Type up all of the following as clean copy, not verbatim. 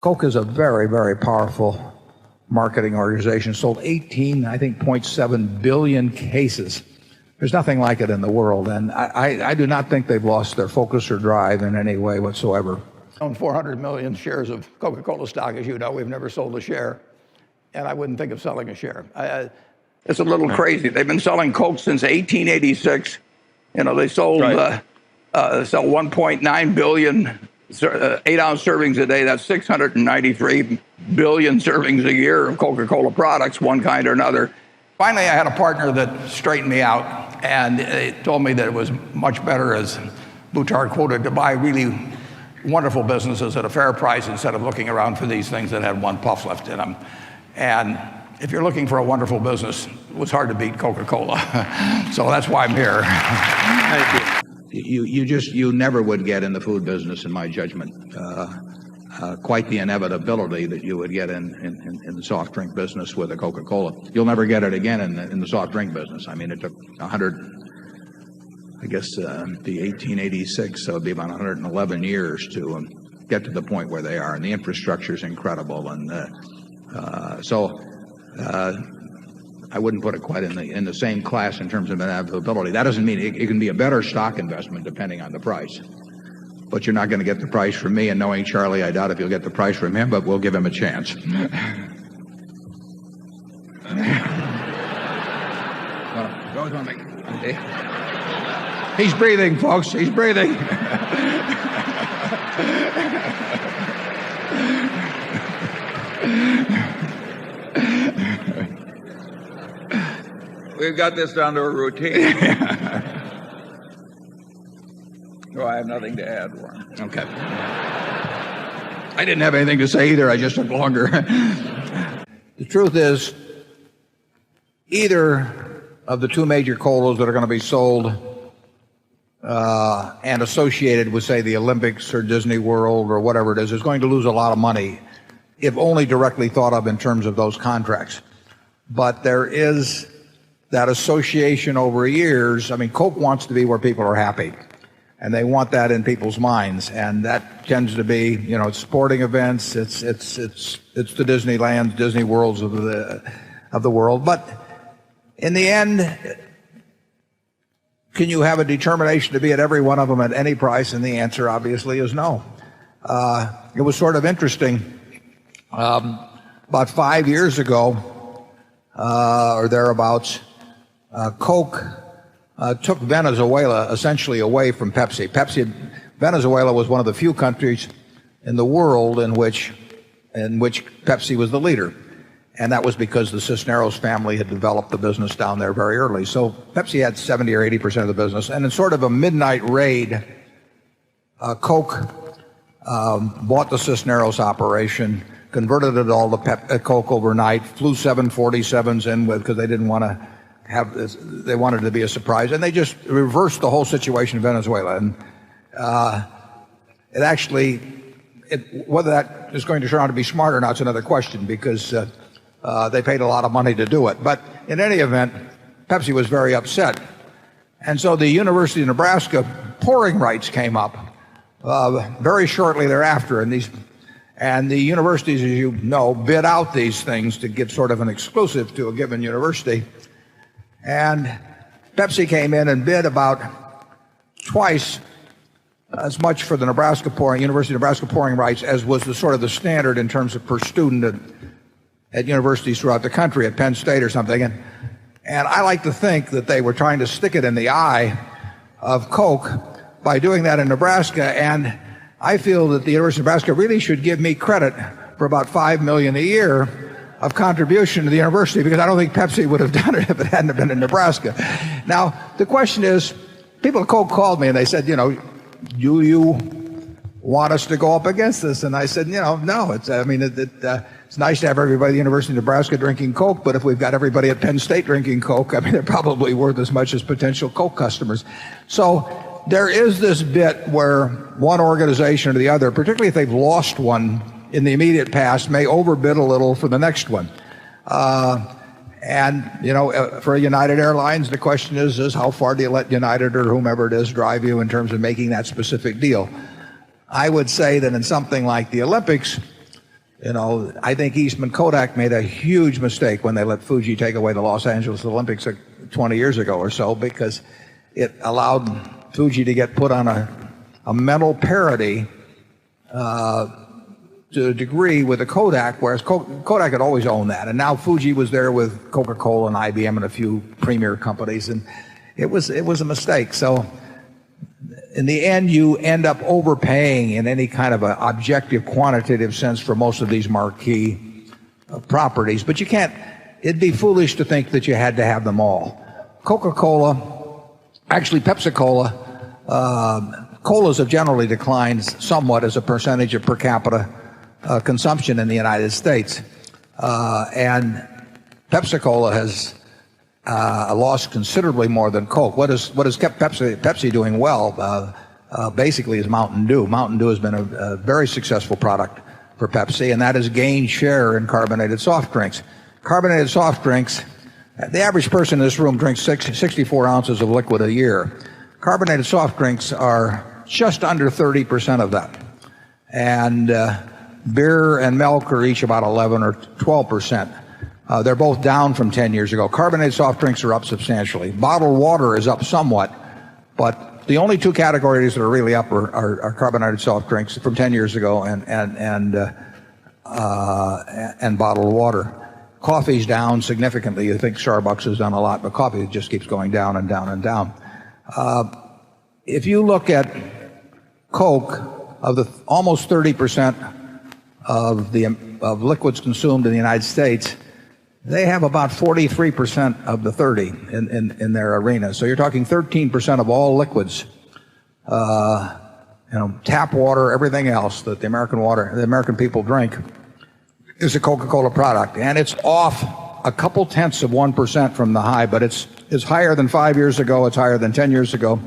Coke is a very, very powerful marketing organization. Sold 18, I think, 0.7 billion cases. There's nothing like it in the world, and I do not think they've lost their focus or drive in any way whatsoever. Own 400 million shares of Coca-Cola stock, as you know. We've never sold a share, and I wouldn't think of selling a share. It's a little crazy. They've been selling Coke since 1886. You know, they sold sell 1.9 billion 8-ounce servings a day. That's 693 billion servings a year of Coca-Cola products, one kind or another. Finally, I had a partner that straightened me out, and it told me that it was much better, as Butard quoted, to buy really wonderful businesses at a fair price instead of looking around for these things that had one puff left in them. And if you're looking for a wonderful business, it was hard to beat Coca-Cola. So that's why I'm here. Thank you. You never would get in the food business, in my judgment, quite the inevitability that you would get in the soft drink business with a Coca-Cola. You'll never get it again in the soft drink business. I mean, it took 100, I guess, the 1886, so it'd be about 111 years to get to the point where they are, and the infrastructure is incredible, and I wouldn't put it quite in the same class in terms of inevitability. That doesn't mean it can be a better stock investment depending on the price. But you're not going to get the price from me, and knowing Charlie, I doubt if you'll get the price from him, but we'll give him a chance. He's breathing, folks. He's breathing. We've got this down to a routine. No, I have nothing to add, Warren. Okay. I didn't have anything to say either. I just took longer. The truth is, either of the two major colas that are going to be sold and associated with, say, the Olympics or Disney World or whatever it is going to lose a lot of money if only directly thought of in terms of those contracts. But there is that association over years. I mean, Coke wants to be where people are happy, and they want that in people's minds, and that tends to be, you know, it's sporting events, it's the Disneylands, Disney Worlds of the world. But in the end, can you have a determination to be at every one of them at any price? And the answer obviously is no. It was sort of interesting. About 5 years ago, or thereabouts, Coke took Venezuela essentially away from Pepsi. Venezuela was one of the few countries in the world in which Pepsi was the leader. And that was because the Cisneros family had developed the business down there very early. So Pepsi had 70 or 80% of the business. And in sort of a midnight raid, Coke bought the Cisneros operation, converted it all to Coke overnight, flew 747s in with, because they didn't want to have this, they wanted it to be a surprise, and they just reversed the whole situation in Venezuela. And it actually, whether that is going to turn out to be smart or not is another question, because they paid a lot of money to do it. But in any event, Pepsi was very upset. And so the University of Nebraska pouring rights came up very shortly thereafter, and the universities, as you know, bid out these things to get sort of an exclusive to a given university. And Pepsi came in and bid about twice as much for the University of Nebraska pouring rights as was the sort of the standard in terms of per student at universities throughout the country, at Penn State or something. And I like to think that they were trying to stick it in the eye of Coke by doing that in Nebraska. And I feel that the University of Nebraska really should give me credit for about $5 million a year of contribution to the university, because I don't think Pepsi would have done it if it hadn't been in Nebraska. Now, the question is, people at Coke called me and they said, you know, do you want us to go up against this? And I said, you know, no. It's nice to have everybody at the University of Nebraska drinking Coke, but if we've got everybody at Penn State drinking Coke, I mean, they're probably worth as much as potential Coke customers. So there is this bit where one organization or the other, particularly if they've lost one in the immediate past, may overbid a little for the next one. And, you know, for United Airlines, the question is how far do you let United or whomever it is drive you in terms of making that specific deal? I would say that in something like the Olympics, I think Eastman Kodak made a huge mistake when they let Fuji take away the Los Angeles Olympics 20 years ago or so, because it allowed Fuji to get put on a mental parity to a degree with the Kodak, whereas Kodak had always owned that, and now Fuji was there with Coca-Cola and IBM and a few premier companies, and it was a mistake. So in the end, you end up overpaying in any kind of an objective, quantitative sense for most of these marquee properties, but you can't. It'd be foolish to think that you had to have them all. Coca-Cola, actually Pepsi-Cola, colas have generally declined somewhat as a percentage of per capita consumption in the United States, and Pepsi-Cola has lost considerably more than Coke. What has kept Pepsi doing well basically is Mountain Dew. Mountain Dew has been a very successful product for Pepsi, and that has gained share in carbonated soft drinks. Carbonated soft drinks, the average person in this room drinks 64 ounces of liquid a year. Carbonated soft drinks are just under 30% of that. And beer and milk are each about 11 or 12%. They're both down from 10 years ago. Carbonated soft drinks are up substantially. Bottled water is up somewhat, but the only two categories that are really up are carbonated soft drinks from 10 years ago and bottled water. Coffee's down significantly. You think Starbucks has done a lot, but coffee just keeps going down and down and down. If you look at Coke, of the almost 30% of liquids consumed in the United States, they have about 43% of the 30 in their arena. So you're talking 13% of all liquids, tap water, everything else that the American people drink is a Coca-Cola product, and it's off a couple tenths of 1% from the high, but it's higher than 5 years ago. It's higher than 10 years ago,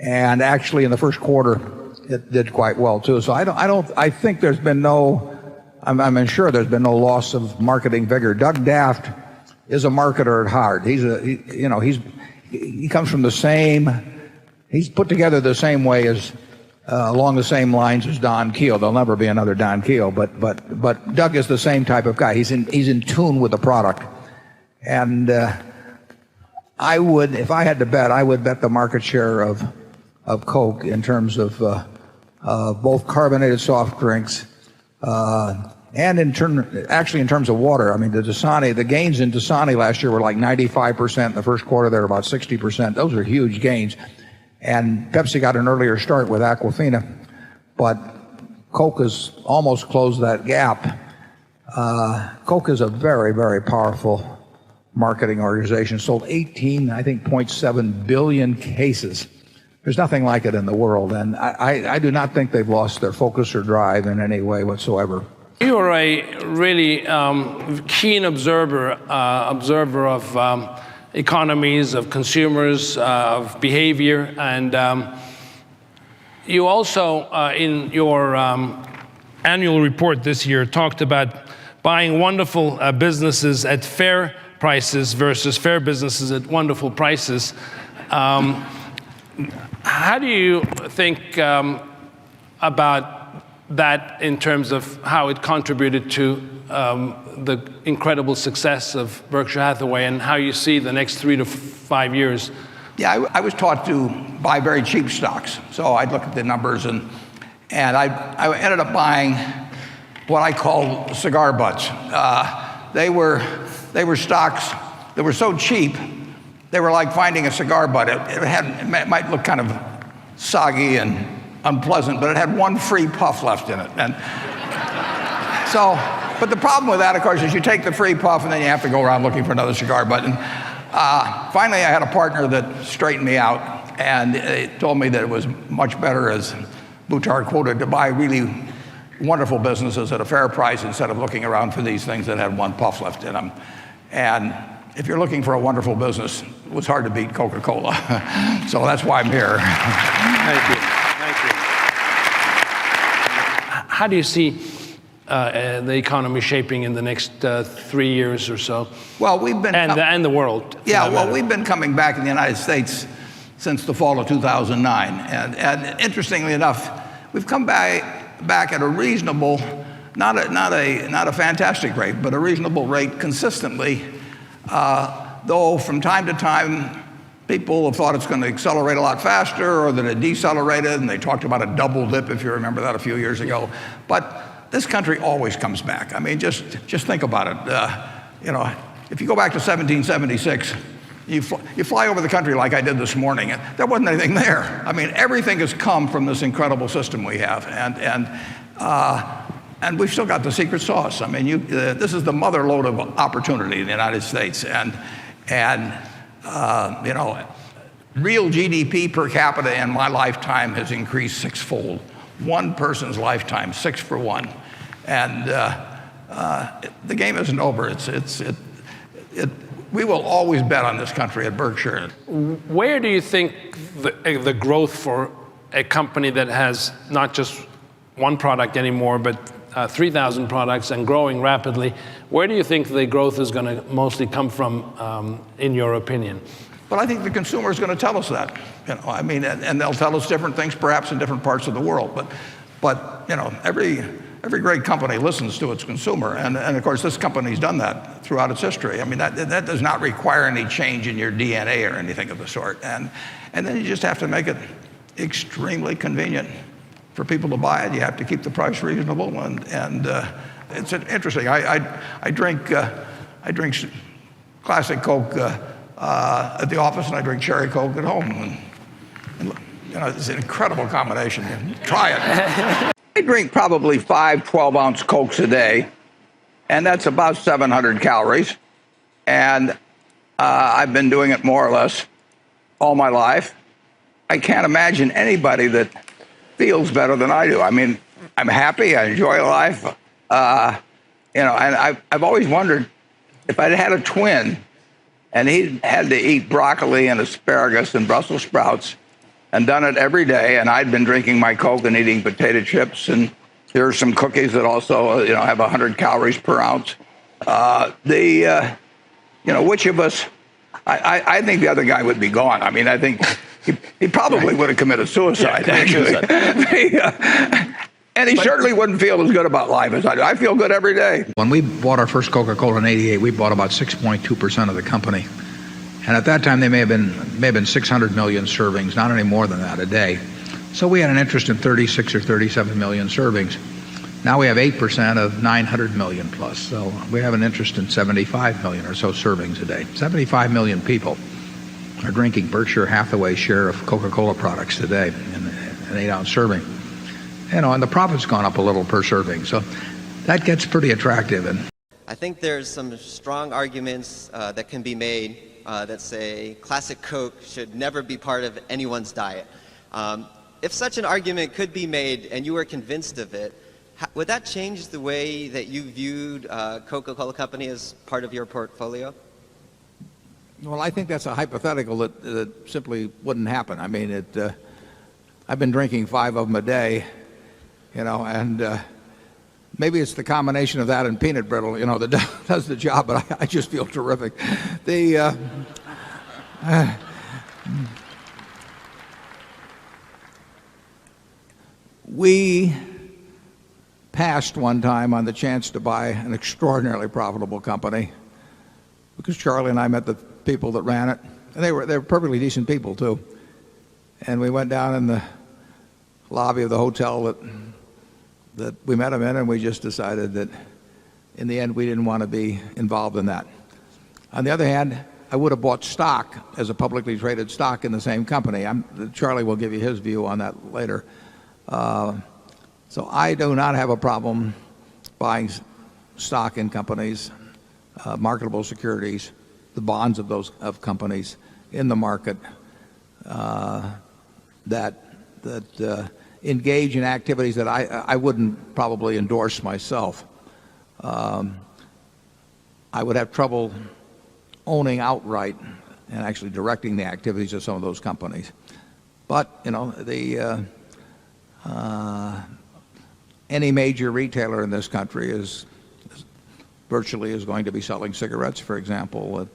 and actually in the first quarter it did quite well too. So I think there's been no, I'm sure there's been no loss of marketing vigor. Doug Daft is a marketer at heart. He comes from the same, he's put together the same way as along the same lines as Don Keel. There'll never be another Don Keel, but Doug is the same type of guy. He's in tune with the product, and I would, if I had to bet, I would bet the market share of Coke in terms of both carbonated soft drinks and in terms of water. I mean, the gains in Dasani last year were like 95%. In the first quarter, they were about 60%. Those are huge gains. And Pepsi got an earlier start with Aquafina, but Coke has almost closed that gap. Coke is a very, very powerful marketing organization. Sold 0.7 billion cases. There's nothing like it in the world, and I do not think they've lost their focus or drive in any way whatsoever. You are a really keen observer of economies, of consumers, of behavior, and you also, in your annual report this year, talked about buying wonderful businesses at fair prices versus fair businesses at wonderful prices. How do you think about that in terms of how it contributed to the incredible success of Berkshire Hathaway, and how you see the next 3 to 5 years? Yeah, I was taught to buy very cheap stocks. So I'd look at the numbers, and I ended up buying what I call cigar butts. They were stocks that were so cheap, they were like finding a cigar butt. It might look kind of soggy and unpleasant, but it had one free puff left in it. And so, but the problem with that, of course, is you take the free puff and then you have to go around looking for another cigar butt. And finally, I had a partner that straightened me out, and it told me that it was much better, as Butard quoted, to buy really wonderful businesses at a fair price instead of looking around for these things that had one puff left in them. And if you're looking for a wonderful business, it was hard to beat Coca-Cola. So that's why I'm here. Thank you. How do you see the economy shaping in the next 3 years or so? Well, we've been... And the world. Yeah, well, we've been coming back in the United States since the fall of 2009. And interestingly enough, we've come back at a reasonable not a fantastic rate, but a reasonable rate consistently. Though from time to time, people have thought it's going to accelerate a lot faster, or that it decelerated, and they talked about a double dip, if you remember that, a few years ago. But this country always comes back. I mean, just think about it. If you go back to 1776, you fly over the country like I did this morning, and there wasn't anything there. I mean, everything has come from this incredible system we have, and we've still got the secret sauce. I mean, this is the mother lode of opportunity in the United States, and real GDP per capita in my lifetime has increased sixfold. One person's lifetime, 6 for 1, and the game isn't over. We will always bet on this country at Berkshire. Where do you think the growth for a company that has not just one product anymore, but 3,000 products and growing rapidly, where do you think the growth is going to mostly come from, in your opinion? But I think the consumer is going to tell us that. I mean, and they'll tell us different things, perhaps in different parts of the world. But every great company listens to its consumer, and of course this company's done that throughout its history. I mean, that does not require any change in your DNA or anything of the sort. And then you just have to make it extremely convenient for people to buy it. You have to keep the price reasonable, and it's interesting. I drink classic Coke at the office, and I drink cherry Coke at home. And it's an incredible combination. Try it. I drink probably 5 12-ounce Cokes a day, and that's about 700 calories. And I've been doing it more or less all my life. I can't imagine anybody that feels better than I do. I mean, I'm happy. I enjoy life. And I've always wondered if I'd had a twin and he had to eat broccoli and asparagus and Brussels sprouts and done it every day, and I'd been drinking my Coke and eating potato chips, and there are some cookies that also have 100 calories per ounce. Which of us? I think the other guy would be gone. I mean, I think he probably would have committed suicide, actually. And he certainly wouldn't feel as good about life as I do. I feel good every day. When we bought our first Coca-Cola in '88, we bought about 6.2% of the company. And at that time, they may have been 600 million servings, not any more than that a day. So we had an interest in 36 or 37 million servings. Now we have 8% of 900 million plus. So we have an interest in 75 million or so servings a day. 75 million people are drinking Berkshire Hathaway's share of Coca-Cola products today in an 8-ounce serving. And the profit's gone up a little per serving. So that gets pretty attractive. And I think there's some strong arguments that can be made that say classic Coke should never be part of anyone's diet. If such an argument could be made and you were convinced of it, would that change the way that you viewed Coca-Cola Company as part of your portfolio? Well, I think that's a hypothetical that simply wouldn't happen. I mean, I've been drinking 5 of them a day, and maybe it's the combination of that and peanut brittle, that does the job, but I just feel terrific. We passed one time on the chance to buy an extraordinarily profitable company because Charlie and I met the people that ran it, and they were perfectly decent people too. And we went down in the lobby of the hotel that we met them in, and we just decided that in the end we didn't want to be involved in that. On the other hand, I would have bought stock as a publicly traded stock in the same company. Charlie will give you his view on that later. So I do not have a problem buying stock in companies, marketable securities, the bonds of companies in the market that engage in activities that I wouldn't probably endorse myself. I would have trouble owning outright and actually directing the activities of some of those companies. But any major retailer in this country is virtually going to be selling cigarettes, for example,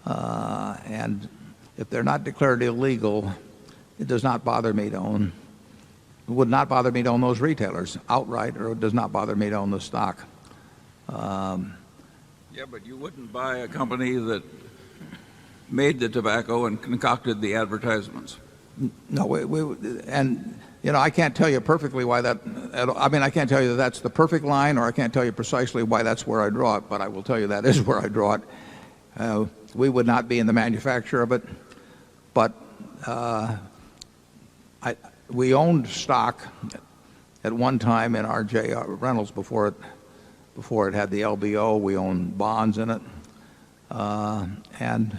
and if they're not declared illegal, it does not bother me to own would not bother me to own those retailers outright, or it does not bother me to own the stock. Yeah, but you wouldn't buy a company that made the tobacco and concocted the advertisements. No, and I can't tell you perfectly why that. I mean, I can't tell you that that's the perfect line, or I can't tell you precisely why that's where I draw it. But I will tell you that is where I draw it. We would not be in the manufacture of it, but we owned stock at one time in R.J. Reynolds before it had the LBO. We owned bonds in it, and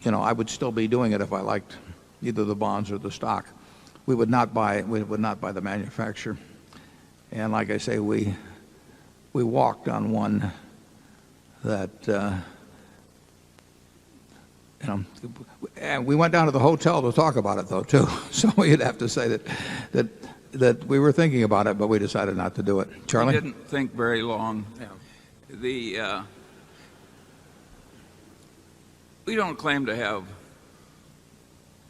I would still be doing it if I liked either the bonds or the stock. We would not buy the manufacturer. And like I say, we walked on one that and we went down to the hotel to talk about it though too. So you'd have to say that we were thinking about it, but we decided not to do it. Charlie? We didn't think very long. Yeah. We don't claim to have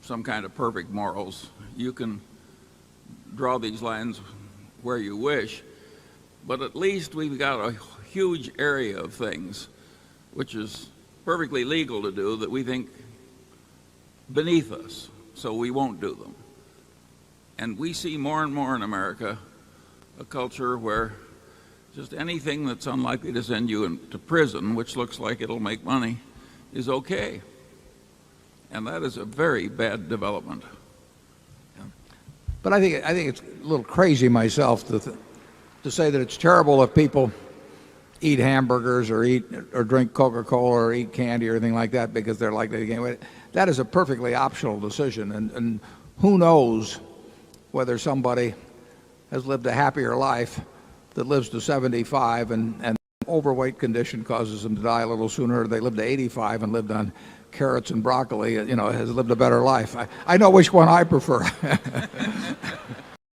some kind of perfect morals. You can draw these lines where you wish, but at least we've got a huge area of things which is perfectly legal to do that we think beneath us, so we won't do them. And we see more and more in America a culture where just anything that's unlikely to send you into prison, which looks like it'll make money, is okay. And that is a very bad development. But I think it's a little crazy myself to say that it's terrible if people eat hamburgers or drink Coca-Cola or eat candy or anything like that because they're likely to gain weight. That is a perfectly optional decision, and who knows whether somebody has lived a happier life that lives to 75 and overweight condition causes them to die a little sooner, or they lived to 85 and lived on carrots and broccoli, has lived a better life. I know which one I prefer.